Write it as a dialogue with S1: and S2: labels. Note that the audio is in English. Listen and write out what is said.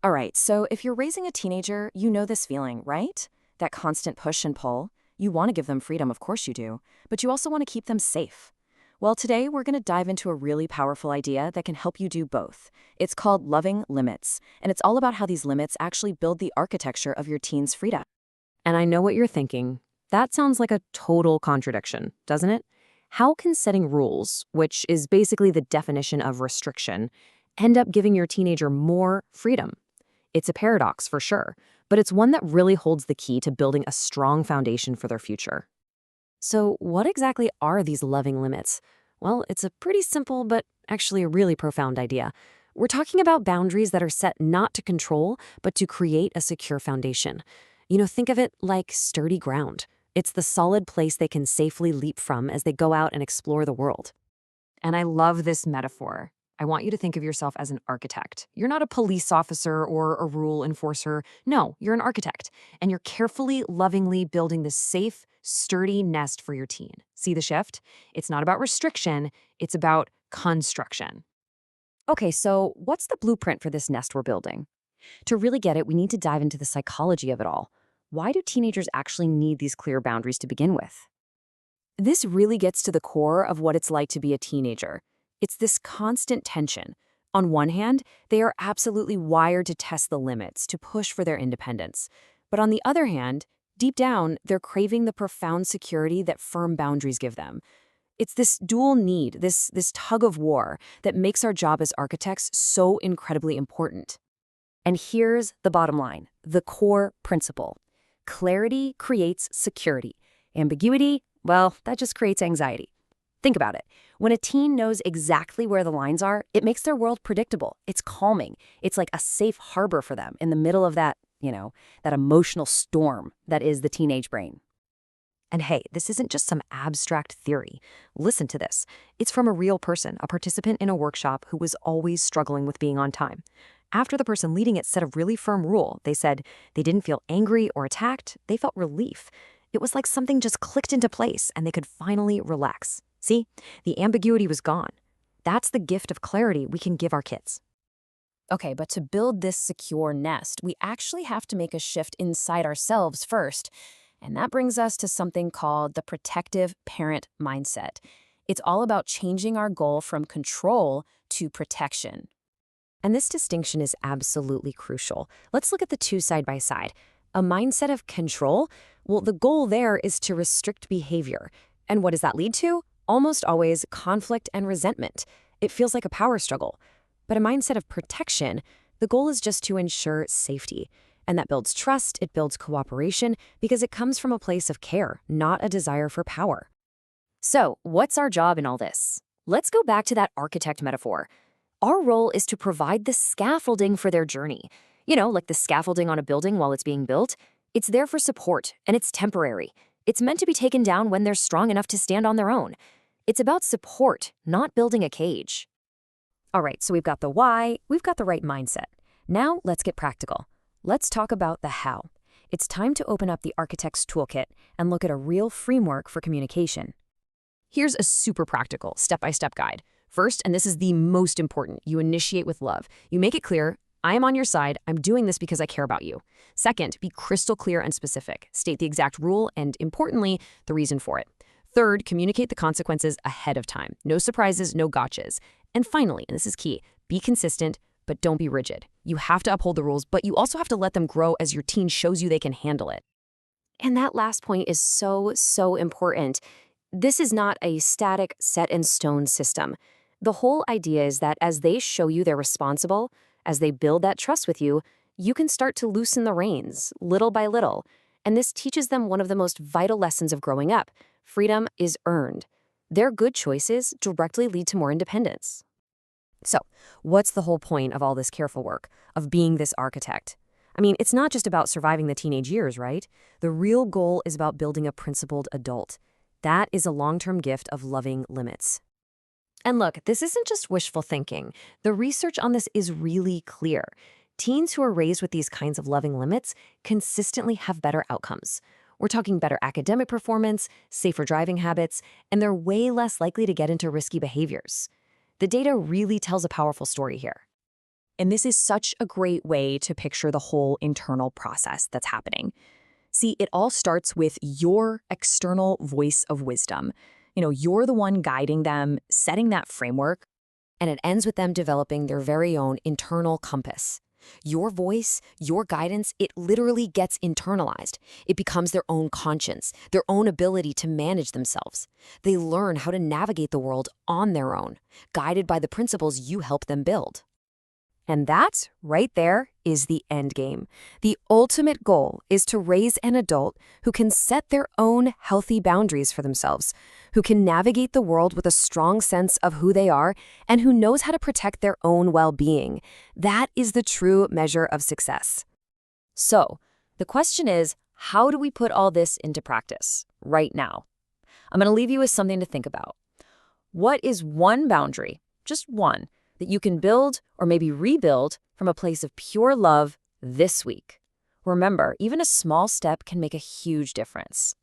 S1: All right, so if you're raising a teenager, you know this feeling, right? That constant push and pull. You want to give them freedom, of course you do, but you also want to keep them safe. Well, today we're going to dive into a really powerful idea that can help you do both. It's called loving limits, and it's all about how these limits actually build the architecture of your teen's freedom.
S2: And I know what you're thinking. That sounds like a total contradiction, doesn't it? How can setting rules, which is basically the definition of restriction, end up giving your teenager more freedom? It's a paradox for sure, but it's one that really holds the key to building a strong foundation for their future. So, what exactly are these loving limits? Well, it's a pretty simple but actually a really profound idea. We're talking about boundaries that are set not to control, but to create a secure foundation. Think of it like sturdy ground. It's the solid place they can safely leap from as they go out and explore the world. And I love this metaphor. I want you to think of yourself as an architect. You're not a police officer or a rule enforcer. No, you're an architect, and you're carefully, lovingly building this safe, sturdy nest for your teen. See the shift? It's not about restriction, it's about construction. Okay, so what's the blueprint for this nest we're building? To really get it, we need to dive into the psychology of it all. Why do teenagers actually need these clear boundaries to begin with? This really gets to the core of what it's like to be a teenager. It's this constant tension. On one hand, they are absolutely wired to test the limits, to push for their independence. But on the other hand, deep down, they're craving the profound security that firm boundaries give them. It's this dual need, this tug of war, that makes our job as architects so incredibly important. And here's the bottom line, the core principle. Clarity creates security. Ambiguity, well, that just creates anxiety. Think about it. When a teen knows exactly where the lines are, it makes their world predictable. It's calming. It's like a safe harbor for them in the middle of that emotional storm that is the teenage brain. And hey, this isn't just some abstract theory. Listen to this. It's from a real person, a participant in a workshop who was always struggling with being on time. After the person leading it set a really firm rule, they said they didn't feel angry or attacked, they felt relief. It was like something just clicked into place and they could finally relax. See, the ambiguity was gone. That's the gift of clarity we can give our kids. Okay, but to build this secure nest, we actually have to make a shift inside ourselves first. And that brings us to something called the protective parent mindset. It's all about changing our goal from control to protection. And this distinction is absolutely crucial. Let's look at the two side by side. A mindset of control, well, the goal there is to restrict behavior. And what does that lead to? Almost always conflict and resentment. It feels like a power struggle. But a mindset of protection, the goal is just to ensure safety. And that builds trust, it builds cooperation, because it comes from a place of care, not a desire for power. So, what's our job in all this? Let's go back to that architect metaphor. Our role is to provide the scaffolding for their journey. Like the scaffolding on a building while it's being built. It's there for support, and it's temporary. It's meant to be taken down when they're strong enough to stand on their own. It's about support, not building a cage. All right, so we've got the why, we've got the right mindset. Now let's get practical. Let's talk about the how. It's time to open up the architect's toolkit and look at a real framework for communication. Here's a super practical, step-by-step guide. First, and this is the most important, you initiate with love. You make it clear, I am on your side, I'm doing this because I care about you. Second, be crystal clear and specific. State the exact rule and, importantly, the reason for it. Third, communicate the consequences ahead of time. No surprises, no gotchas. And finally, and this is key, be consistent, but don't be rigid. You have to uphold the rules, but you also have to let them grow as your teen shows you they can handle it. And that last point is so important. This is not a static, set-in-stone system. The whole idea is that as they show you they're responsible, as they build that trust with you, you can start to loosen the reins, little by little. And this teaches them one of the most vital lessons of growing up. Freedom is earned. Their good choices directly lead to more independence. So, what's the whole point of all this careful work, of being this architect? I mean, it's not just about surviving the teenage years, right? The real goal is about building a principled adult. That is a long-term gift of loving limits. And look, this isn't just wishful thinking. The research on this is really clear. Teens who are raised with these kinds of loving limits consistently have better outcomes. We're talking better academic performance, safer driving habits, and they're way less likely to get into risky behaviors. The data really tells a powerful story here.
S1: And this is such a great way to picture the whole internal process that's happening. See, it all starts with your external voice of wisdom. You're the one guiding them, setting that framework, and it ends with them developing their very own internal compass. Your voice, your guidance, it literally gets internalized. It becomes their own conscience, their own ability to manage themselves. They learn how to navigate the world on their own, guided by the principles you help them build. And that, right there, is the end game. The ultimate goal is to raise an adult who can set their own healthy boundaries for themselves, who can navigate the world with a strong sense of who they are, and who knows how to protect their own well-being. That is the true measure of success. So, the question is, how do we put all this into practice right now? I'm going to leave you with something to think about. What is one boundary, just one, that you can build or maybe rebuild from a place of pure love this week? Remember, even a small step can make a huge difference.